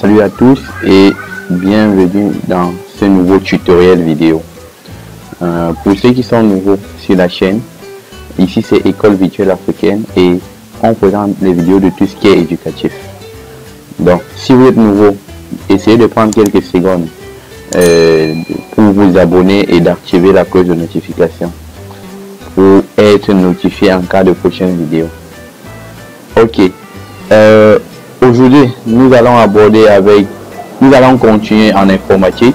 Salut à tous et bienvenue dans ce nouveau tutoriel vidéo. Pour ceux qui sont nouveaux sur la chaîne, ici c'est École Virtuelle Africaine et on présente les vidéos de tout ce qui est éducatif. Donc si vous êtes nouveau, essayez de prendre quelques secondes pour vous abonner et d'activer la cloche de notification pour être notifié en cas de prochaine vidéo. Ok, aujourd'hui nous allons continuer en informatique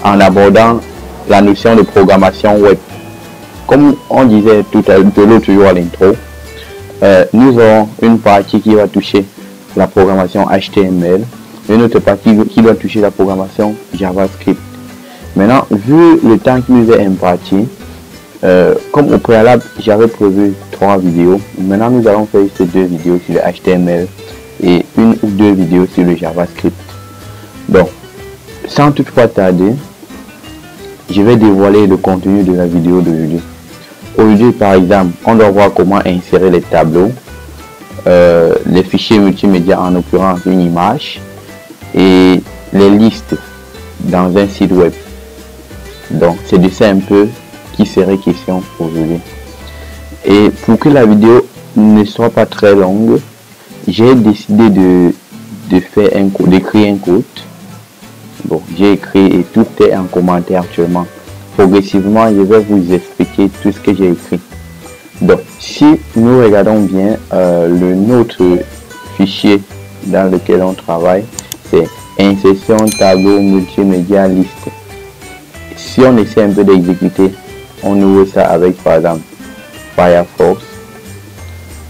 en abordant la notion de programmation web. Comme on disait tout à l'heure à l'intro, nous aurons une partie qui va toucher la programmation HTML, une autre partie qui doit toucher la programmation JavaScript. Maintenant, vu le temps qui nous est imparti, comme au préalable j'avais prévu 3 vidéos, maintenant nous allons faire ces 2 vidéos sur le HTML et 1 ou 2 vidéos sur le JavaScript. Donc sans toutefois tarder, je vais dévoiler le contenu de la vidéo d'aujourd'hui. Aujourd'hui par exemple, on doit voir comment insérer les tableaux, les fichiers multimédia, en l'occurrence une image, et les listes dans un site web. Donc c'est de ça un peu qui serait question aujourd'hui. Et pour que la vidéo ne soit pas très longue, j'ai décidé d'écrire un code. Bon, j'ai écrit et tout est en commentaire actuellement. Progressivement, je vais vous expliquer tout ce que j'ai écrit. Donc, si nous regardons bien notre fichier dans lequel on travaille, c'est insertion tableau multimédia liste. Si on essaie un peu d'exécuter, on ouvre ça avec par exemple Firefox.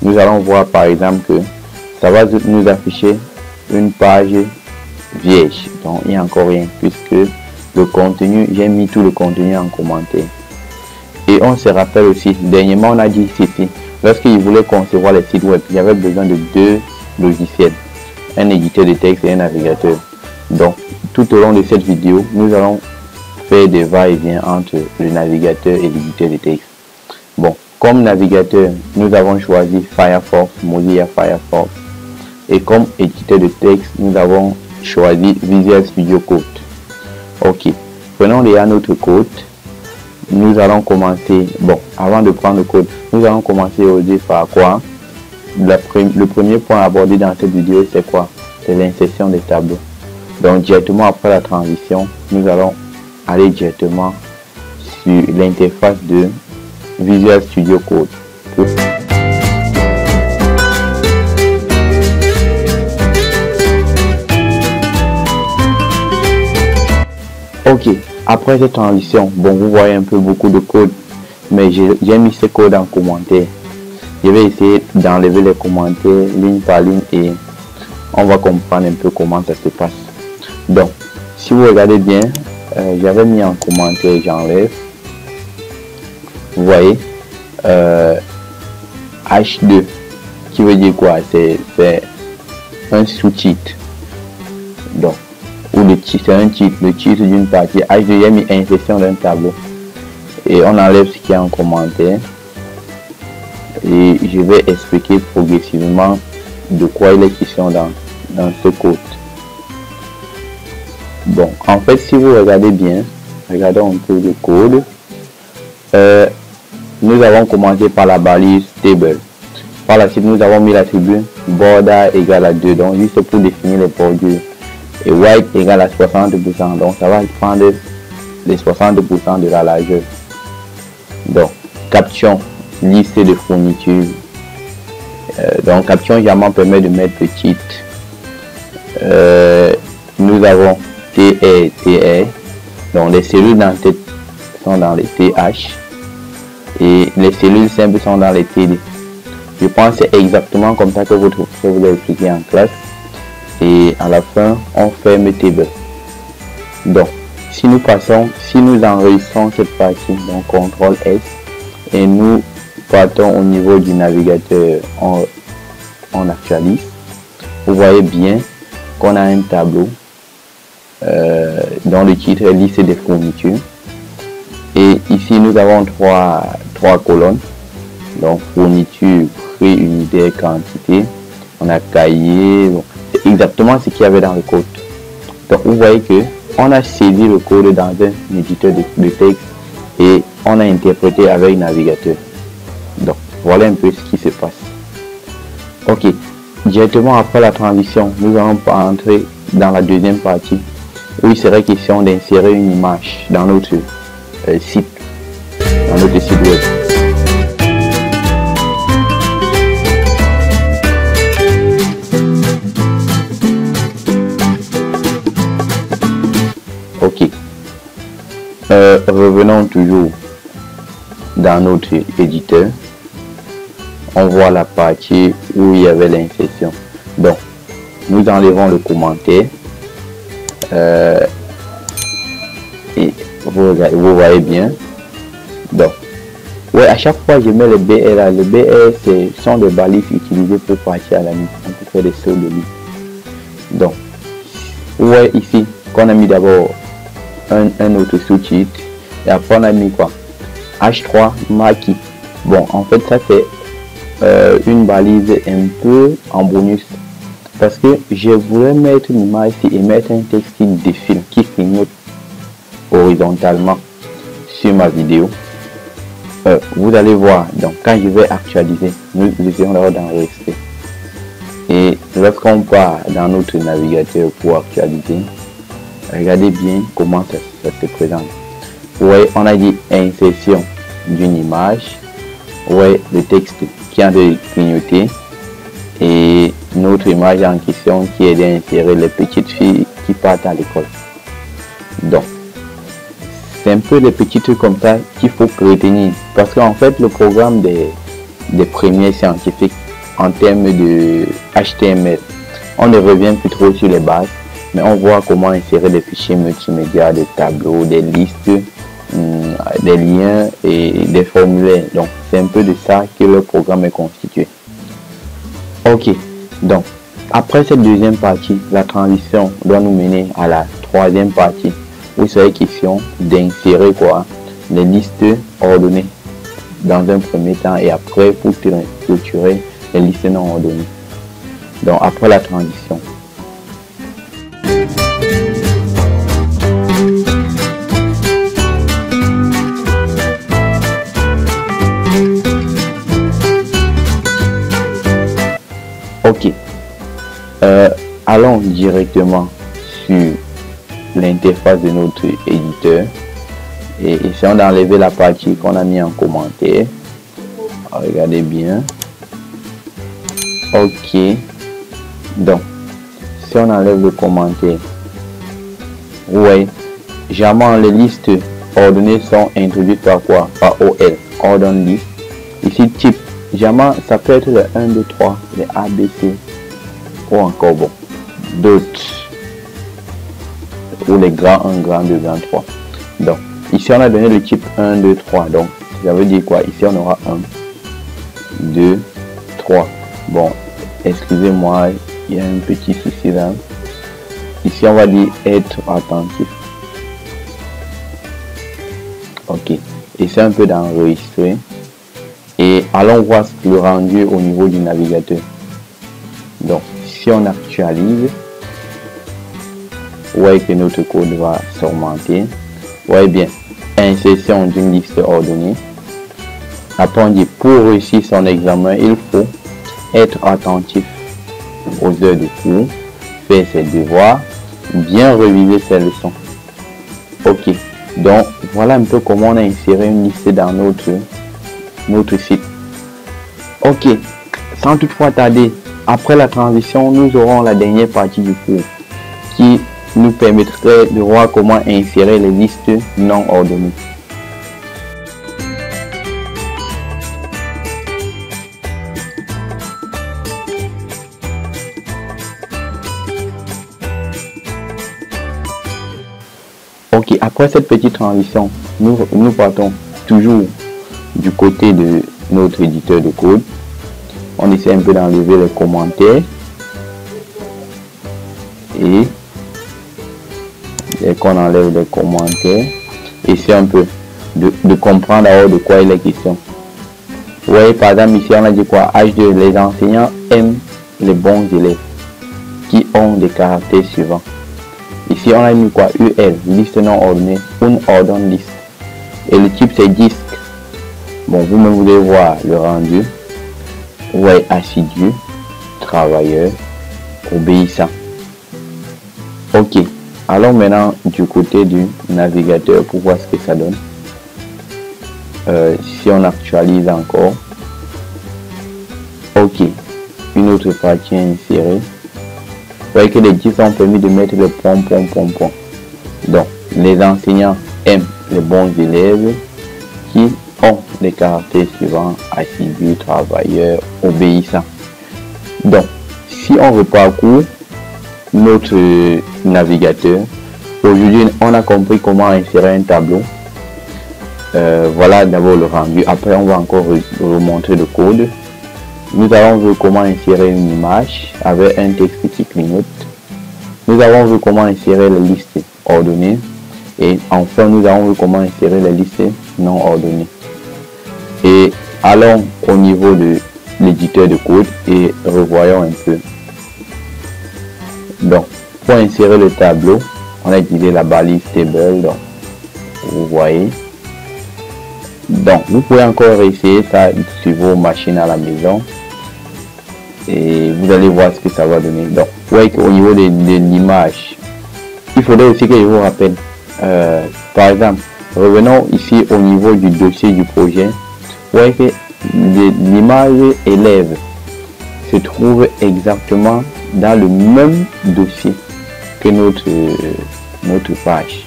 Nous allons voir par exemple que ça va nous afficher une page vierge, donc il n'y a encore rien puisque le contenu, j'ai mis tout le contenu en commentaire. Et on se rappelle aussi, dernièrement on a dit ceci, lorsqu'il voulait concevoir les sites web, il y avait besoin de 2 logiciels, un éditeur de texte et un navigateur. Donc tout au long de cette vidéo, nous allons faire des va-et-vient entre le navigateur et l'éditeur de texte. Bon, comme navigateur, nous avons choisi Firefox, Mozilla Firefox, et comme éditeur de texte, nous avons choisi Visual Studio Code. Ok, prenons déjà notre code. Nous allons commencer, bon, avant de prendre le code, nous allons commencer aujourd'hui par quoi? Le premier point abordé dans cette vidéo, c'est quoi? C'est l'insertion des tableaux. Donc directement après la transition, nous allons aller directement sur l'interface de Visual Studio Code. Ok, après cette transition, bon, vous voyez un peu beaucoup de code, mais j'ai mis ce code en commentaire. Je vais essayer d'enlever les commentaires ligne par ligne et on va comprendre un peu comment ça se passe. Donc, si vous regardez bien, j'avais mis en commentaire, j'enlève. Vous voyez, H2, qui veut dire quoi? C'est un sous-titre. Donc, ou le titre, c'est un titre, le titre d'une partie. H2, j'ai mis insertion d'un tableau. Et on enlève ce qui est en commentaire. Et je vais expliquer progressivement de quoi il est question dans ce code. Bon, en fait, si vous regardez bien, regardons un peu le code. Nous avons commencé par la balise table. Par la suite, nous avons mis l'attribut border égale à 2, donc juste pour définir les bordures. Et white égale à 60%, donc ça va prendre les 60% de la largeur. Donc, caption, liste de fournitures. Donc, caption également permet de mettre le titre. Nous avons TR. Donc, les cellules dans tête sont dans les TH. Et les cellules simples sont dans les TD. Je pense que c'est exactement comme ça que vous l'avez expliqué en classe. Et à la fin, on ferme table. Donc, si nous enregistrons cette partie, donc CTRL S, et nous partons au niveau du navigateur, on actualise. Vous voyez bien qu'on a un tableau dont le titre est liste des fournitures. Et ici, nous avons trois colonnes. Donc, fourniture, prix, unité, quantité. On a cahier. Bon, c'est exactement ce qu'il y avait dans le code. Donc vous voyez que on a saisi le code dans un éditeur de texte et on a interprété avec navigateur. Donc voilà un peu ce qui se passe. Ok, directement après la transition, nous allons entrer dans la deuxième partie où il serait question d'insérer une image dans notre site, web. Ok, revenons toujours dans notre éditeur. On voit la partie où il y avait l'insertion. Donc, nous enlevons le commentaire. Et vous voyez bien. Donc, ouais, à chaque fois je mets le BR là. Le BR, ce sont des balises utilisées pour partir à la mission, pour faire des sauts de ligne. Donc, vous voyez ici qu'on a mis d'abord un autre sous-titre. Et après, on a mis quoi? H3 marqué. Bon, en fait, ça c'est une balise un peu en bonus parce que je voulais mettre une image ici et mettre un texte qui défile, qui clignote horizontalement sur ma vidéo. Vous allez voir, donc quand je vais actualiser, nous essayons d'abord d'enregistrer et lorsqu'on part dans notre navigateur pour actualiser, regardez bien comment ça se présente. Vous voyez, on a dit insertion d'une image. Ouais, le texte qui a de clignoter et notre image en question qui est d'insérer les petites filles qui partent à l'école. Donc, c'est un peu les petits trucs comme ça qu'il faut retenir parce qu'en fait, le programme des premiers scientifiques en termes de HTML, on ne revient plus trop sur les bases, mais on voit comment insérer des fichiers multimédia, des tableaux, des listes, des liens et des formulaires. Donc c'est un peu de ça que le programme est constitué. Ok, donc après cette deuxième partie, la transition doit nous mener à la troisième partie où il serait question d'insérer quoi, les listes ordonnées dans un premier temps et après pour clôturer les listes non ordonnées. Donc après la transition. Ok, allons directement sur l'interface de notre éditeur et essayons d'enlever la partie qu'on a mis en commentaire. Regardez bien. Ok, donc si on enlève le commentaire, ouais, généralement les listes ordonnées sont introduites par quoi? Par OL, ordonne list. Ici type, généralement ça peut être le 1, 2, 3, les ABC ou encore bon d'autres ou les grands 1, grand 2, grand 3. Donc ici on a donné le type 1, 2, 3. Donc ça veut dire quoi? Ici on aura 1, 2, 3. Bon, excusez-moi, il y a un petit souci là. Ici on va dire être attentif. Ok, et c'est un peu d'enregistrer et allons voir le rendu au niveau du navigateur. Donc si on actualise, vous voyez que notre code va s'augmenter. Vous voyez bien, insertion d'une liste ordonnée. Après on dit pour réussir son examen, il faut être attentif aux heures de cours, faire ses devoirs, bien réviser ses leçons. Ok, donc voilà un peu comment on a inséré une liste dans notre site. Ok, sans toutefois tarder, après la transition, nous aurons la dernière partie du cours qui nous permettrait de voir comment insérer les listes non ordonnées. Ok, après cette petite transition, nous partons toujours du côté de notre éditeur de code. On essaie un peu d'enlever les commentaires et qu'on enlève les commentaires. Essayer un peu de comprendre d'abord de quoi il est question. Vous voyez par exemple ici on a dit quoi? H2, les enseignants aiment les bons élèves qui ont des caractères suivants. Ici, on a mis quoi? UL, liste non ordonnée, unordoned list. Et le type, c'est disque. Bon, vous-même, vous devez voir le rendu. Vous voyez assidu, travailleur, obéissant. Ok. Allons maintenant du côté du navigateur pour voir ce que ça donne. Si on actualise encore. Ok. Une autre partie insérée. Vous voyez que les 10 ont permis de mettre le point. Donc, les enseignants aiment les bons élèves qui ont les caractères suivants: assidu, travailleur, obéissant. Donc, si on reparcourt notre navigateur, aujourd'hui, on a compris comment insérer un tableau. Voilà d'abord le rendu. Après, on va encore remontrer le code. Nous avons vu comment insérer une image avec un texte qui clignote. Nous avons vu comment insérer les listes ordonnées. Et enfin, nous avons vu comment insérer les listes non ordonnées. Et allons au niveau de l'éditeur de code et revoyons un peu. Donc, pour insérer le tableau, on a utilisé la balise table. Donc, vous voyez. Donc, vous pouvez encore essayer ça sur vos machines à la maison. Et vous allez voir ce que ça va donner. Donc, vous voyez qu'au niveau de l'image, il faudrait aussi que je vous rappelle. Par exemple, revenons ici au niveau du dossier du projet. Vous voyez que l'image élève se trouve exactement dans le même dossier que notre page.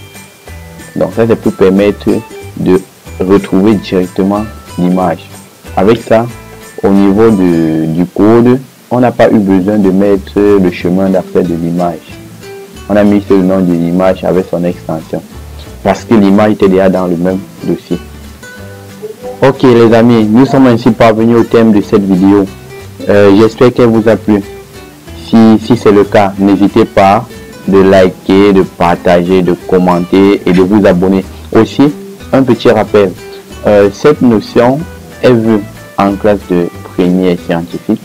Donc ça, c'est pour permettre de retrouver directement l'image. Avec ça, au niveau du code, on n'a pas eu besoin de mettre le chemin d'accès de l'image. On a mis le nom de l'image avec son extension parce que l'image était déjà dans le même dossier. Ok les amis, nous sommes ainsi parvenus au thème de cette vidéo. J'espère qu'elle vous a plu. Si c'est le cas, n'hésitez pas de liker, de partager, de commenter et de vous abonner. Aussi, un petit rappel, cette notion est vue en classe de première scientifique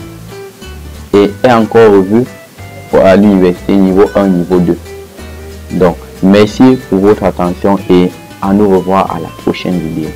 et est encore revue à l'université niveau 1, niveau 2. Donc, merci pour votre attention et à nous revoir à la prochaine vidéo.